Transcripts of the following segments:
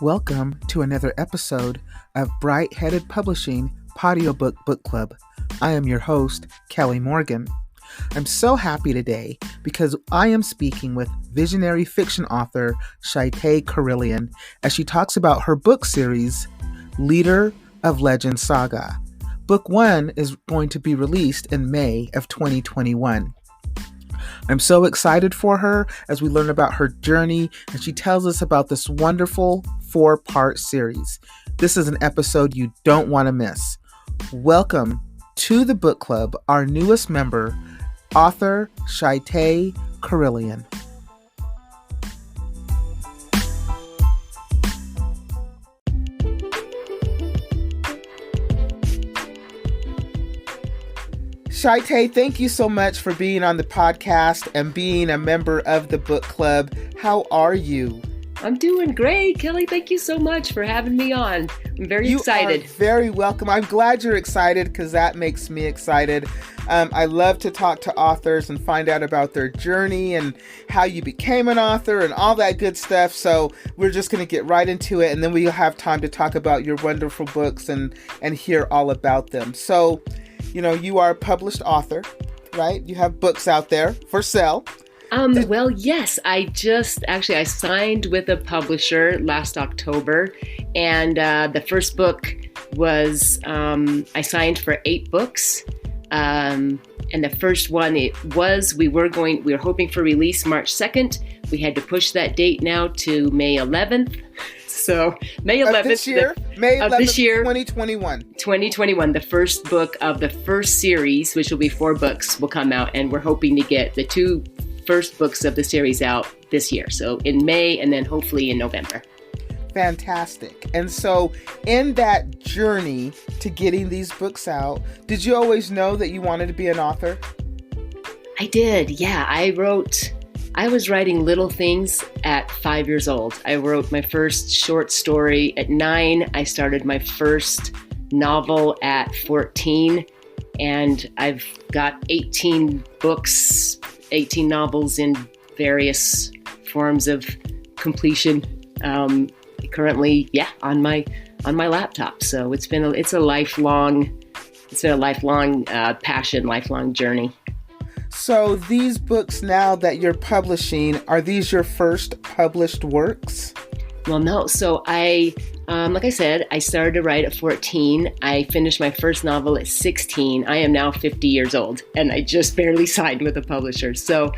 Welcome to another episode of Bright Headed Publishing Audiobook Book Club. I am your host, Kelly Morgan. I'm so happy today because I am speaking with visionary fiction author Shytei Correllian as she talks about her book series, Leader of Legend Saga. Book 1 is going to be released in May of 2021. I'm so excited for her as we learn about her journey and she tells us about this wonderful 4-part series. This is an episode you don't want to miss. Welcome to the book club, our newest member, author Shytei Correllian. Shytei, thank you so much for being on the podcast and being a member of the book club. How are you? I'm doing great, Kelly. Thank you so much for having me on. I'm very excited. You are very welcome. I'm glad you're excited because that makes me excited. I love to talk to authors and find out about their journey and how you became an author and all that good stuff. So we're just going to get right into it, and then we'll have time to talk about your wonderful books and hear all about them. So, you are a published author, right? You have books out there for sale. Well, yes, I signed with a publisher last October, and the first book was, I signed for 8 books. And the first one, we were hoping for release March 2nd. We had to push that date now to May 11th. So May 11th of this year, 2021. 2021, the first book of the first series, which will be 4 books, will come out, and we're hoping to get the 2 first books of the series out this year. So in May and then hopefully in November. Fantastic. And so in that journey to getting these books out, did you always know that you wanted to be an author? I did. Yeah, I was writing little things at 5 years old. I wrote my first short story at 9. I started my first novel at 14. And I've got 18 books, 18 novels in various forms of completion. Currently, on my laptop. So it's a lifelong passion, lifelong journey. So these books now that you're publishing, are these your first published works? Well, no. So like I said, I started to write at 14. I finished my first novel at 16. I am now 50 years old, and I just barely signed with a publisher. So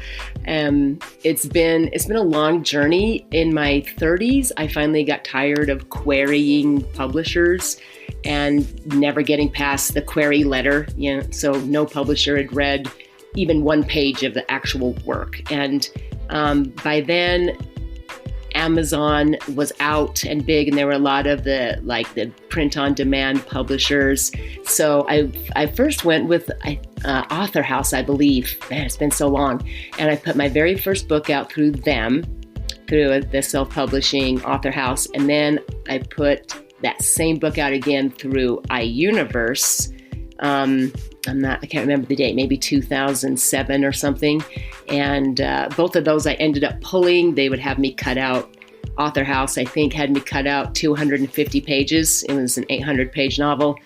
it's been a long journey. In my 30s, I finally got tired of querying publishers and never getting past the query letter. So no publisher had read even one page of the actual work. And by then, Amazon was out and big, and there were a lot of the print-on-demand publishers. So I first went with Author House, I believe. Man, it's been so long. And I put my very first book out through the self-publishing Author House. And then I put that same book out again through iUniverse. I can't remember the date, maybe 2007 or something. And both of those I ended up pulling. They would have me cut out. Author House, I think, had me cut out 250 pages. It was an 800-page novel.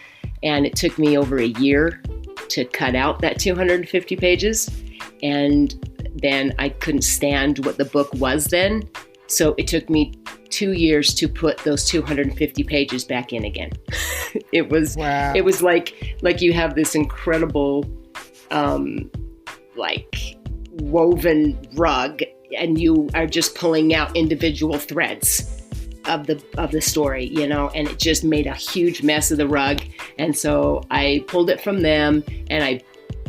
And it took me over a year to cut out that 250 pages. And then I couldn't stand what the book was then. So it took me 2 years to put those 250 pages back in again. It was like you have this incredible woven rug, and you are just pulling out individual threads of the story, and it just made a huge mess of the rug. And so I pulled it from them, and I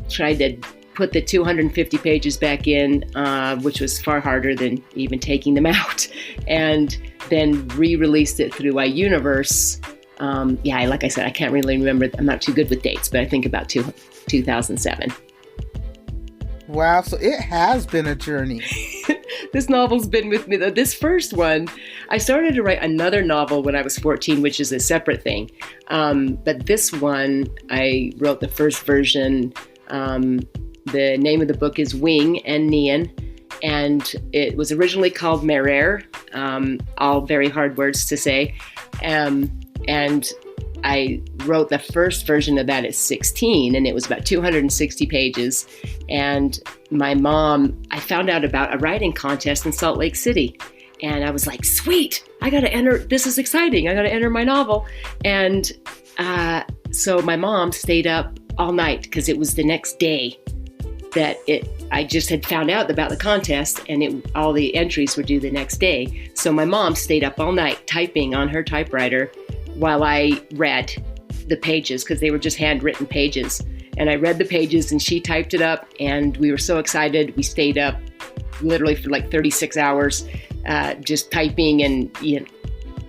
tried to put the 250 pages back in, which was far harder than even taking them out, and then re-released it through iUniverse. Like I said, I can't really remember. I'm not too good with dates, but I think about 2007. Wow, so it has been a journey. This novel's been with me. This first one, I started to write another novel when I was 14, which is a separate thing. But this one, I wrote the first version. The name of the book is Wing and Neon. and it was originally called Merer, all very hard words to say. And I wrote the first version of that at 16, and it was about 260 pages. And my mom, I found out about a writing contest in Salt Lake City. And I was like, sweet, I got to enter. This is exciting. I got to enter my novel. And so my mom stayed up all night because it was the next day that I just had found out about the contest, and all the entries were due the next day. So my mom stayed up all night typing on her typewriter while I read the pages, because they were just handwritten pages. And I read the pages and she typed it up, and we were so excited. We stayed up literally for like 36 hours, just typing and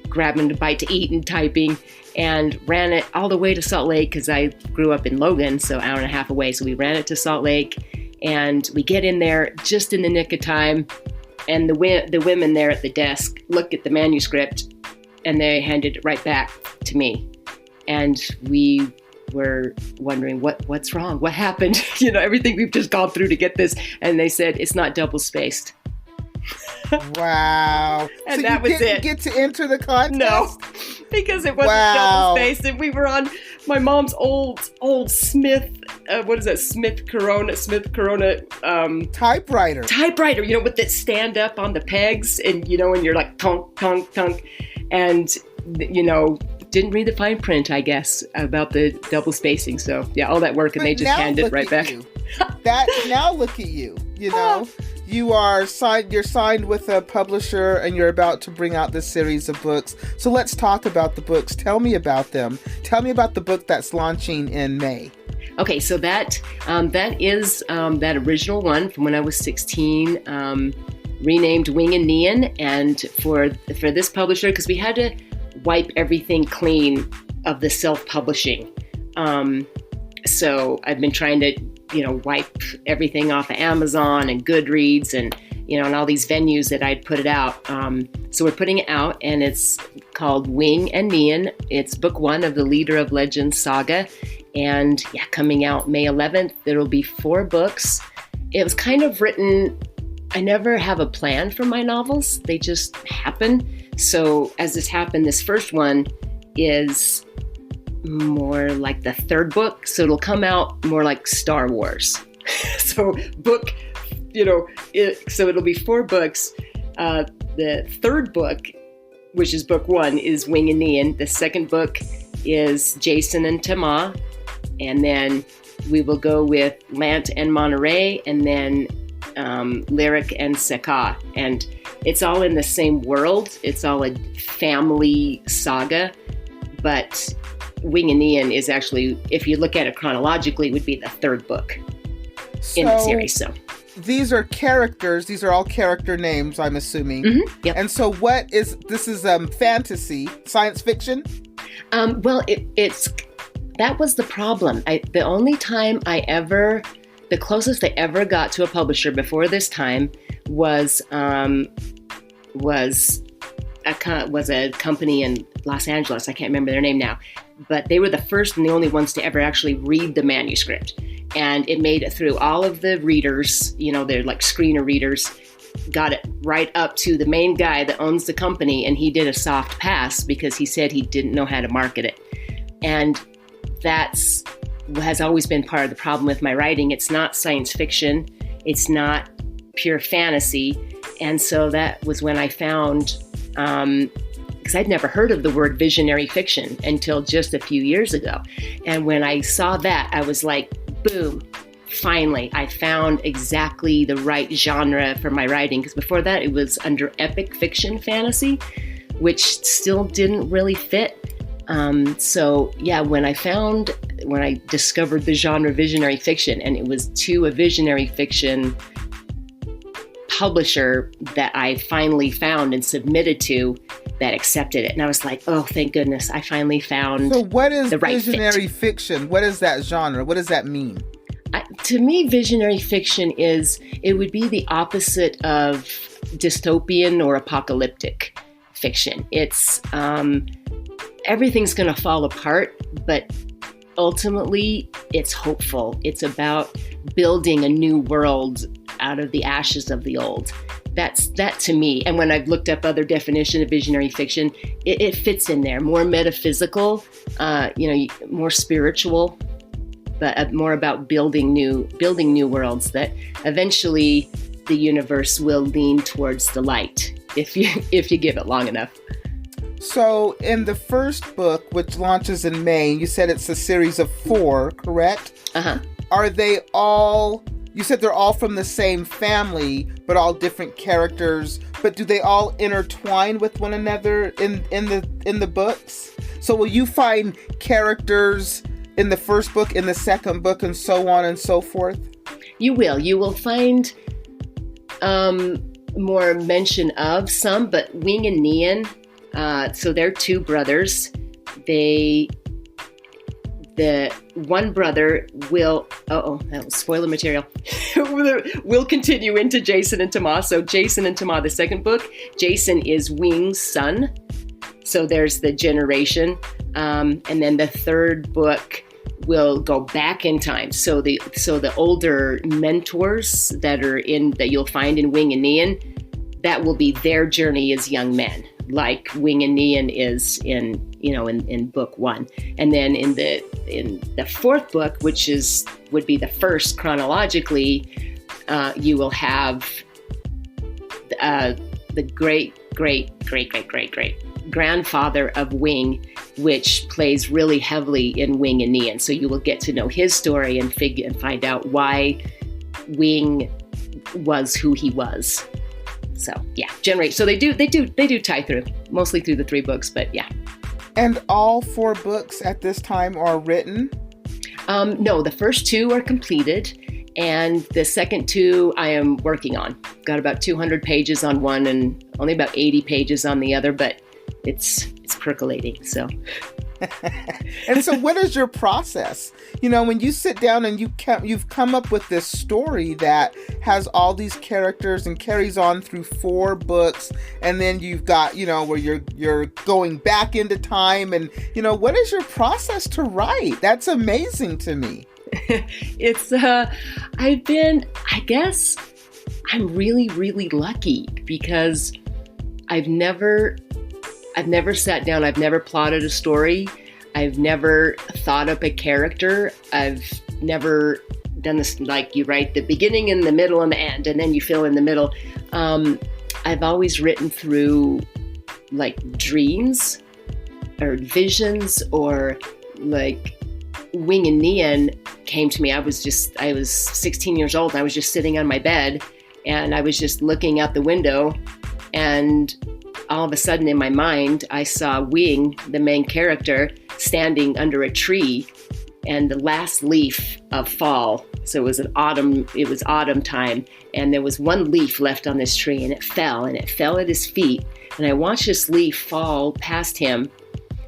grabbing a bite to eat and typing, and ran it all the way to Salt Lake, because I grew up in Logan, so an hour and a half away. So we ran it to Salt Lake, and we get in there just in the nick of time. And the women there at the desk look at the manuscript, and they handed it right back to me. And we were wondering, what's wrong? What happened? Everything we've just gone through to get this. And they said, it's not double spaced. Wow. And so that was it. You didn't get to enter the contest? No, because it wasn't double spaced. And we were on my mom's old Smith, what is that? Smith Corona, typewriter. Typewriter, with that stand up on the pegs, and, and you're like, tonk, tonk, tonk. And, didn't read the fine print, I guess, about the double spacing. So yeah, all that work, and they just handed it right back. Now look at you, You are signed. You're signed with a publisher, and you're about to bring out this series of books. So let's talk about the books. Tell me about them. Tell me about the book that's launching in May. Okay, so that is that original one from when I was 16, renamed Wing and Neon, and for this publisher, because we had to wipe everything clean of the self-publishing. So I've been trying to wipe everything off of Amazon and Goodreads and, and all these venues that I'd put it out. So we're putting it out, and it's called Wing and Neon. It's book 1 of the Leader of Legend Saga. And coming out May 11th, there'll be 4 books. It was kind of written, I never have a plan for my novels. They just happen. So as this happened, this first one is more like the 3rd book, so it'll come out more like Star Wars. So so it'll be 4 books. The 3rd book, which is book 1, is Wing and Neon. The 2nd book is Jason and Tama, and then we will go with Lant and Monterey, and then Lyric and Seka. And it's all in the same world. It's all a family saga, but Wing and Neon is actually, if you look at it chronologically, would be the 3rd book in the series. So these are characters. These are all character names, I'm assuming. Mm-hmm, yep. And so this is fantasy, science fiction? Well, that was the problem. The closest I ever got to a publisher before this time was a company in Los Angeles. I can't remember their name now, but they were the first and the only ones to ever actually read the manuscript. And it made it through all of the readers, they're like screener readers, got it right up to the main guy that owns the company. And he did a soft pass because he said he didn't know how to market it. And has always been part of the problem with my writing. It's not science fiction. It's not pure fantasy. And so that was when I found, because I'd never heard of the word visionary fiction until just a few years ago. And when I saw that, I was like, boom, finally, I found exactly the right genre for my writing. Because before that, it was under epic fiction fantasy, which still didn't really fit. When I discovered the genre visionary fiction, and it was to a visionary fiction publisher that I finally found and submitted to that accepted it. And I was like, oh, thank goodness, I finally found the right fit. So what is visionary fiction? What is that genre? What does that mean? To me, visionary fiction it would be the opposite of dystopian or apocalyptic fiction. It's, everything's going to fall apart, but ultimately it's hopeful. It's about building a new world out of the ashes of the old. That's that to me. And when I've looked up other definition of visionary fiction, it fits in there. More metaphysical, more spiritual, but more about building new worlds that eventually the universe will lean towards the light if you give it long enough. So in the first book, which launches in May, you said it's a series of 4, correct? Uh-huh. Are they all, you said they're all from the same family, but all different characters, but do they all intertwine with one another in the books? So will you find characters in the first book, in the second book, and so on and so forth? You will find more mention of some, but Wing and Nian, so they're 2 brothers. The one brother will, that was spoiler material, will continue into Jason and Tama. So Jason and Tama, the second book, Jason is Wing's son. So there's the generation. And then the third book will go back in time. So the older mentors that you'll find in Wing and Nian, that will be their journey as young men, like Wing and Nian is in book 1. And then in the fourth book, which would be the first chronologically, you will have the great grandfather of Wing, which plays really heavily in Wing and Nian. So you will get to know his story and find out why Wing was who he was. So yeah, so they do tie through, mostly through the 3 books, but yeah. And all 4 books at this time are written? No, the first 2 are completed, and the second 2 I am working on. Got about 200 pages on one and only about 80 pages on the other, but it's percolating, so. And so what is your process? When you sit down and you've come up with this story that has all these characters and carries on through 4 books, and then you've got, where you're going back into time, and, what is your process to write? That's amazing to me. I guess I'm really, really lucky because I've never sat down, I've never plotted a story, I've never thought up a character, I've never done this like you write the beginning and the middle and the end, and then you fill in the middle. I've always written through like dreams or visions, or like Wing and Nian came to me. I was 16 years old and I was just sitting on my bed and I was just looking out the window, and all of a sudden in my mind, I saw Wing, the main character, standing under a tree and the last leaf of fall. So it was autumn time, and there was one leaf left on this tree, and it fell at his feet. And I watched this leaf fall past him.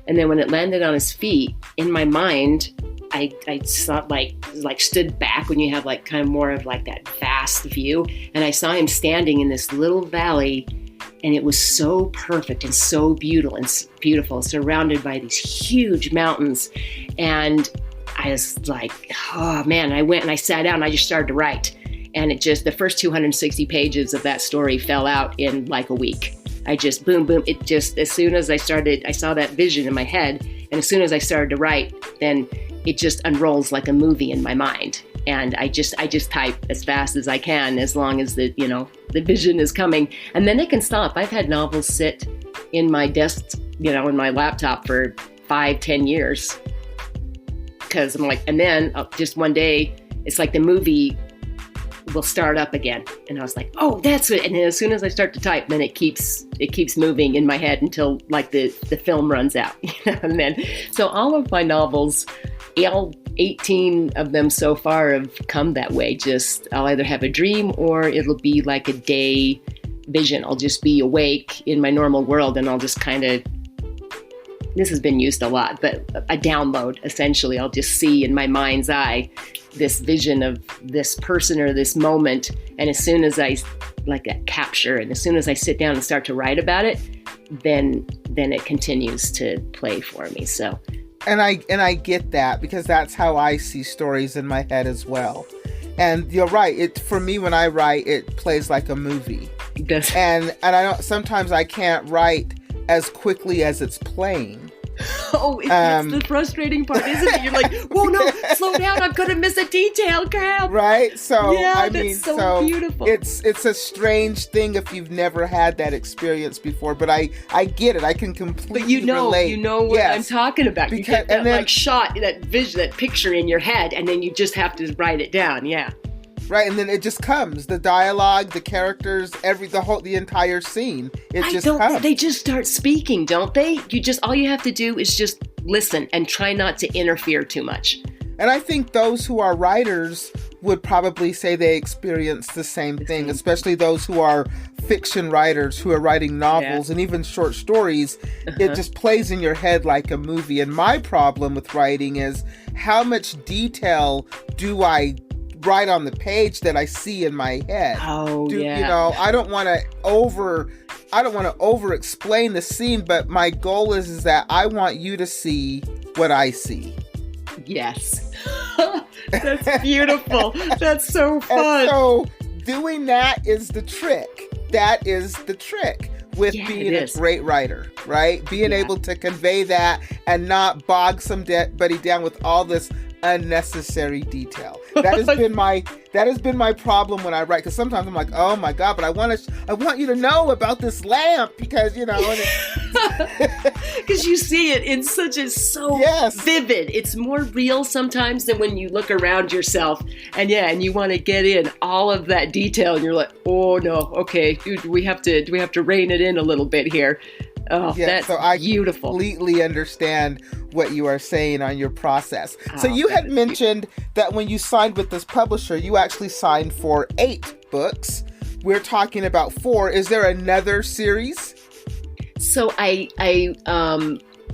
And then when it landed on his feet, in my mind, I saw like stood back when you have like kind of more of like that vast view. And I saw him standing in this little valley, and it was so perfect and so beautiful, surrounded by these huge mountains. And I was like, oh man, I went and I sat down and I just started to write. And the first 260 pages of that story fell out in like a week. I just, boom, as soon as I saw that vision in my head, and as soon as I started to write, then it just unrolls like a movie in my mind. And I just type as fast as I can, as long as the vision is coming. And then it can stop. I've had novels sit in my desk, in my laptop for 5-10 years. Because I'm like, and then just one day, it's like the movie will start up again. And I was like, oh, that's it. And then as soon as I start to type, then it keeps moving in my head until like the film runs out. And then, so all of my novels, all 18 of them so far have come that way. Just, I'll either have a dream or it'll be like a day vision. I'll just be awake in my normal world and I'll just kind of, this has been used a lot, but a download, essentially. I'll just see in my mind's eye this vision of this person or this moment. And as soon as I, like a capture, and as soon as I sit down and start to write about it, then it continues to play for me. So. And I get that, because that's how I see stories in my head as well. And you're right. For me, when I write, it plays like a movie. It does. And I don't. Sometimes I can't write as quickly as it's playing. Oh, that's the frustrating part, isn't it? You're like, whoa, no, slow down. I'm going to miss a detail, crap. Right? So, yeah, that's so beautiful. It's a strange thing if you've never had that experience before, but I get it. I can completely relate. You know what I'm talking about. Because, you get that like shot, that vision, that picture in your head, and then you just have to write it down. Yeah. Right, and then it just comes. The dialogue, the characters, the entire scene. It comes. They just start speaking, don't they? All you have to do is just listen and try not to interfere too much. And I think those who are writers would probably say they experience the same thing, especially those who are fiction writers who are writing novels and even short stories. It just plays in your head like a movie. And my problem with writing is how much detail do I write on the page that I see in my head? I don't want to over explain the scene, but my goal is that I want you to see what I see. Yes. That's beautiful. That's so fun. And so doing that is the trick. That is the trick with being a great writer, right? Being able to convey that and not bog somebody down with all this unnecessary detail. That has been my problem when I write, because sometimes I'm like, oh my God, but I want you to know about this lamp because because you see it in so vivid. It's more real sometimes than when you look around yourself and you want to get in all of that detail and you're like, oh no, okay, dude, do we have to rein it in a little bit here? Oh, that's beautiful. I completely understand what you are saying on your process. So you had mentioned that when you signed with this publisher, you actually signed for 8 books. We're talking about 4. Is there another series? So I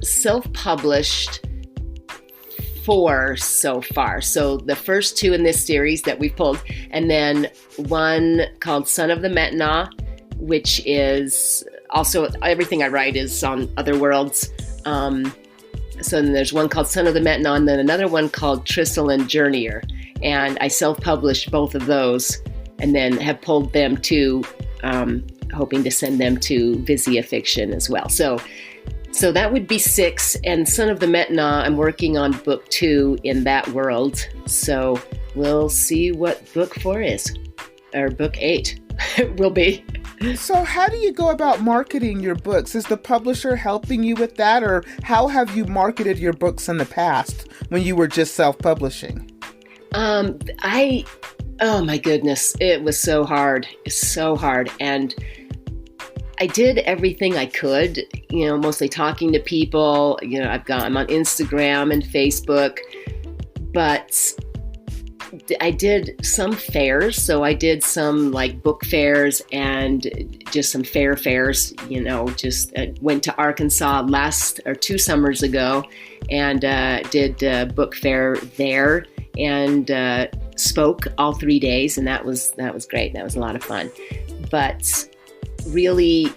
self-published 4 so far. So the first 2 in this series that we've pulled, and then one called Son of the Metna, which is also everything I write is on other worlds. So then there's one called Son of the Metna, and then another one called Tristle and Journeyer. And I self-published both of those and then have pulled them to, hoping to send them to VIZIA Fiction as well. So that would be 6. And Son of the Metna, I'm working on book 2 in that world. So we'll see what book 4 is, or book 8 will be. So how do you go about marketing your books? Is the publisher helping you with that, or how have you marketed your books in the past when you were just self-publishing? Oh my goodness, it was so hard. It's so hard. And I did everything I could, mostly talking to people. I'm on Instagram and Facebook, but I did some fairs. So I did some like book fairs and just some fairs, just went to Arkansas 2 summers ago and did a book fair there and spoke all 3 days. And that was great. That was a lot of fun. But really,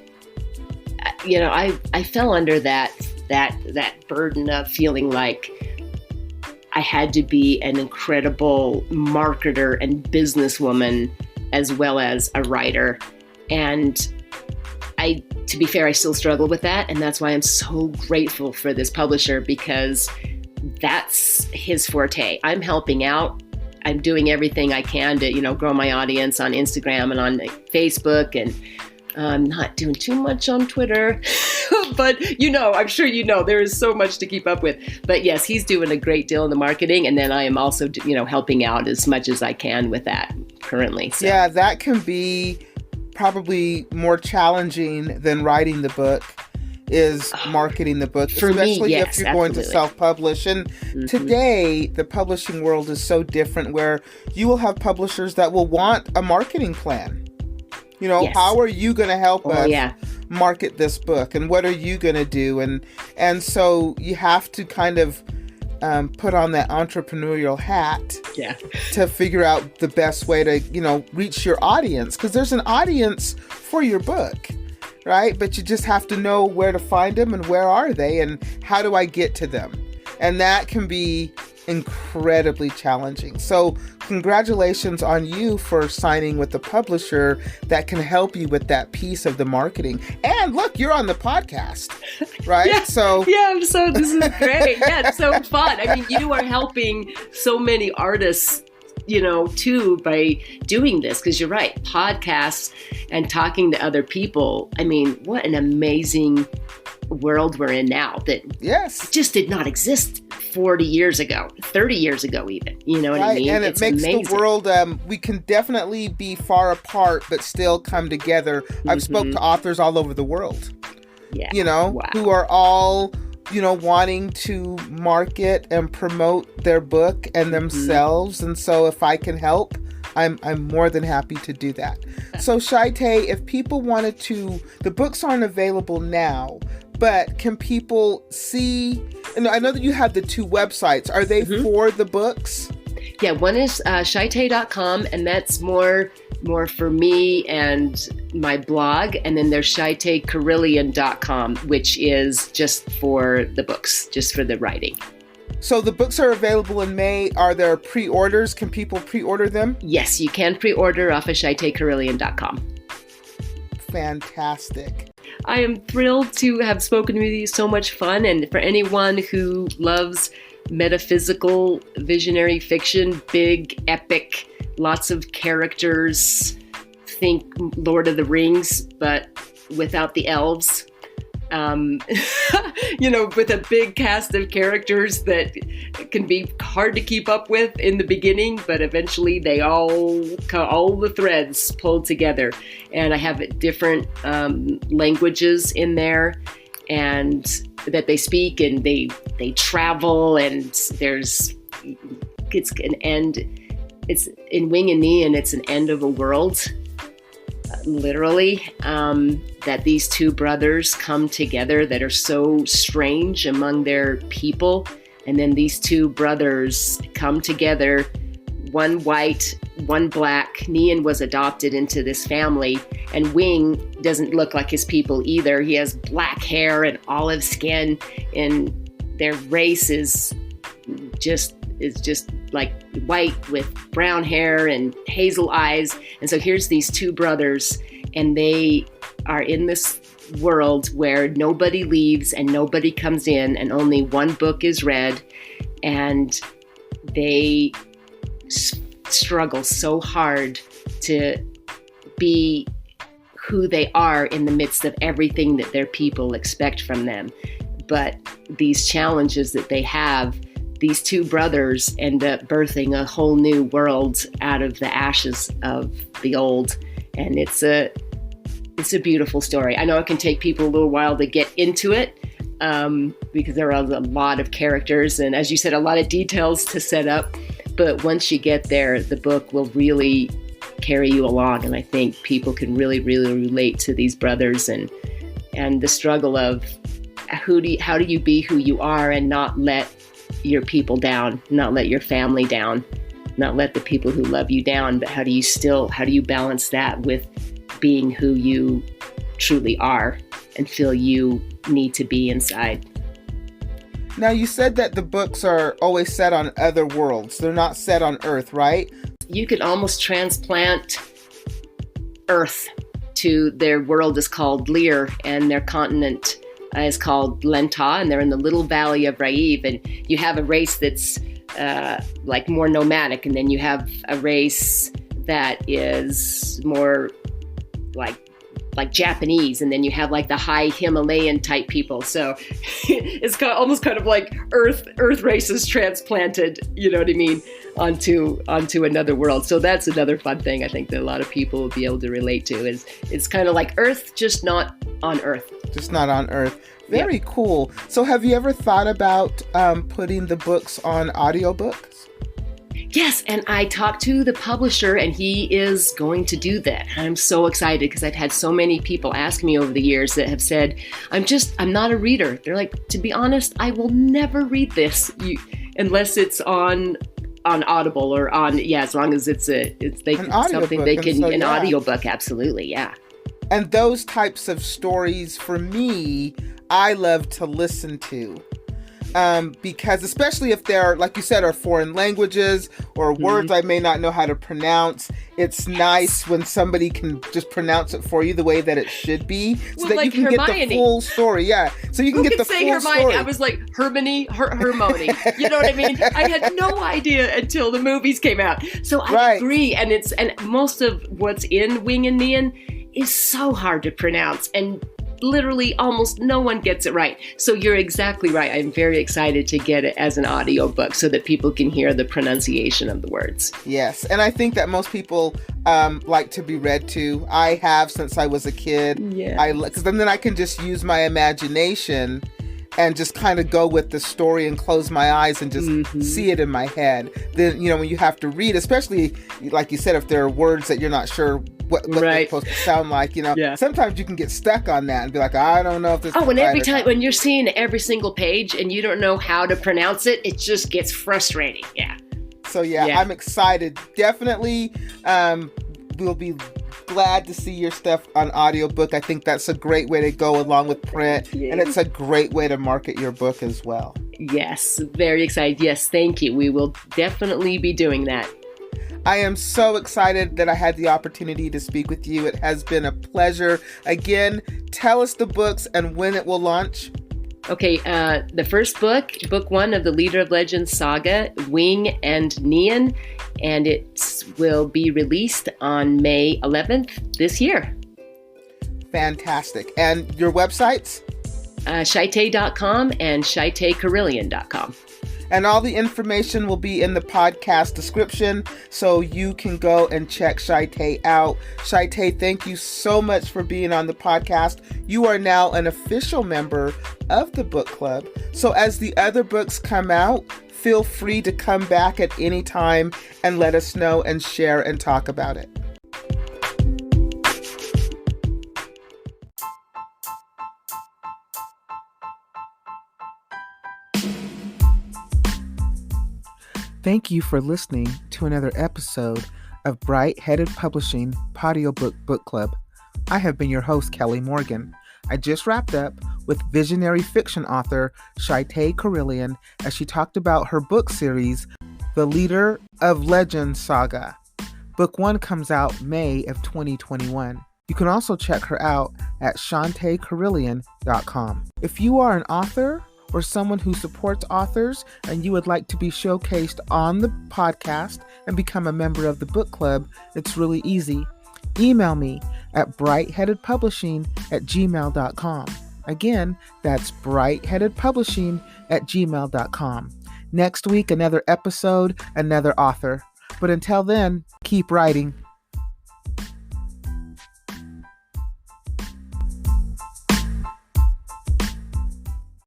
I fell under that burden of feeling like I had to be an incredible marketer and businesswoman as well as a writer. And to be fair, I still struggle with that. And that's why I'm so grateful for this publisher, because that's his forte. I'm helping out. I'm doing everything I can to, grow my audience on Instagram and on Facebook, and I'm not doing too much on Twitter, but I'm sure there is so much to keep up with. But yes, he's doing a great deal in the marketing, and then I am also, helping out as much as I can with that currently. So. Yeah, that can be probably more challenging than writing the book, is marketing the book, especially if you're going to self-publish. And today, the publishing world is so different, where you will have publishers that will want a marketing plan. How are you going to help us market this book, and what are you going to do? And so you have to kind of put on that entrepreneurial hat to figure out the best way to, reach your audience, because there's an audience for your book, right? But you just have to know where to find them and where are they and how do I get to them? And that can be incredibly challenging. So congratulations on you for signing with a publisher that can help you with that piece of the marketing. And look, you're on the podcast, right? Yeah, so this is great. Yeah, it's so fun. I mean, you are helping so many artists, too, by doing this, because you're right, podcasts and talking to other people. I mean, what an amazing world we're in now that just did not exist 40 years ago, 30 years ago even. You know what I mean? And it makes amazing. The world, we can definitely be far apart, but still come together. I've spoke to authors all over the world, who are all, wanting to market and promote their book and themselves. And so if I can help, I'm more than happy to do that. So Shytei, if people wanted to, the books aren't available now, but can people see, and I know that you have the 2 websites. Are they for the books? Yeah, one is shytei.com, and that's more for me and my blog. And then there's shyteicorrellian.com, which is just for the books, just for the writing. So the books are available in May. Are there pre-orders? Can people pre-order them? Yes, you can pre-order off of shyteicorrellian.com. Fantastic. I am thrilled to have spoken with you. So much fun. And for anyone who loves metaphysical visionary fiction, big, epic, lots of characters, think Lord of the Rings, but without the elves. With a big cast of characters that can be hard to keep up with in the beginning, but eventually they all the threads pulled together. And I have different languages in there, and that they speak, and they travel, and it's an end. It's in Wing and Knee, and it's an end of a world. Literally, that these 2 brothers come together that are so strange among their people. And then these 2 brothers come together, one white, one black. Nian was adopted into this family, and Wing doesn't look like his people either. He has black hair and olive skin, and their race is just like white with brown hair and hazel eyes. And so here's these 2 brothers, and they are in this world where nobody leaves and nobody comes in, and only one book is read, and they struggle so hard to be who they are in the midst of everything that their people expect from them. But these challenges that they have, these 2 brothers end up birthing a whole new world out of the ashes of the old. And it's a beautiful story. I know it can take people a little while to get into it, because there are a lot of characters and, as you said, a lot of details to set up. But once you get there, the book will really carry you along. And I think people can really, really relate to these brothers and the struggle of how do you be who you are and not let your people down, not let your family down, not let the people who love you down. But how do you balance that with being who you truly are and feel you need to be inside? Now, you said that the books are always set on other worlds. They're not set on Earth, right? You could almost transplant Earth to their world is called Lear, and their continent is called Lenta, and they're in the little valley of Raiv. And you have a race that's like more nomadic, and then you have a race that is more like Japanese, and then you have like the high Himalayan type people. So it's almost kind of like Earth races transplanted, you know what I mean, onto another world. So that's another fun thing I think that a lot of people will be able to relate to. Is it's kind of like Earth, just not on Earth. Just not on Earth. Very cool. So have you ever thought about putting the books on audiobooks? Yes, and I talked to the publisher, and he is going to do that. I'm so excited because I've had so many people ask me over the years that have said, I'm not a reader. They're like, to be honest, I will never read this unless it's on Audible or on, as long as it's something they can, an audiobook, absolutely, yeah. And those types of stories, for me, I love to listen to. because especially if they're, like you said, are foreign languages or words I may not know how to pronounce, it's nice when somebody can just pronounce it for you the way that it should be, so that like you can Hermione. get the full story. Yeah, so you can get the say full Hermione? story. I was like, Hermione. You know what I mean? I had no idea until the movies came out. So I agree, and most of what's in Wing and Nian is so hard to pronounce, and literally almost no one gets it right. So you're exactly right. I'm very excited to get it as an audiobook so that people can hear the pronunciation of the words. Yes, and I think that most people like to be read to. I have since I was a kid. Yeah. Because then I can just use my imagination and just kind of go with the story and close my eyes and just see it in my head. Then, when you have to read, especially like you said, if there are words that you're not sure what they're supposed to sound like, sometimes you can get stuck on that and be like, I don't know if this. Oh, and every time when you're seeing every single page and you don't know how to pronounce it, it just gets frustrating. Yeah. So I'm excited. Definitely, we'll be glad to see your stuff on audiobook. I think that's a great way to go along with print, and it's a great way to market your book as well. Yes, very excited. Yes, thank you. We will definitely be doing that. I am so excited that I had the opportunity to speak with you. It has been a pleasure. Again, tell us the books and when it will launch. Okay, the first book 1 of the Leader of Legend Saga, Wing and Nian, and it will be released on May 11th this year. Fantastic. And your websites? Shytei.com and ShyteiCorrellian.com. And all the information will be in the podcast description, so you can go and check Shytei out. Shytei, thank you so much for being on the podcast. You are now an official member of the book club. So as the other books come out, feel free to come back at any time and let us know and share and talk about it. Thank you for listening to another episode of Bright Headed Publishing Audiobook Book Club. I have been your host, Kelly Morgan. I just wrapped up with visionary fiction author Shytei Correllian as she talked about her book series, The Leader of Legend Saga. Book 1 comes out May of 2021. You can also check her out at ShyteiCorrellian.com. If you are an author or someone who supports authors and you would like to be showcased on the podcast and become a member of the book club, it's really easy. Email me at brightheadedpublishing@gmail.com. Again, that's brightheadedpublishing@gmail.com. Next week, another episode, another author. But until then, keep writing.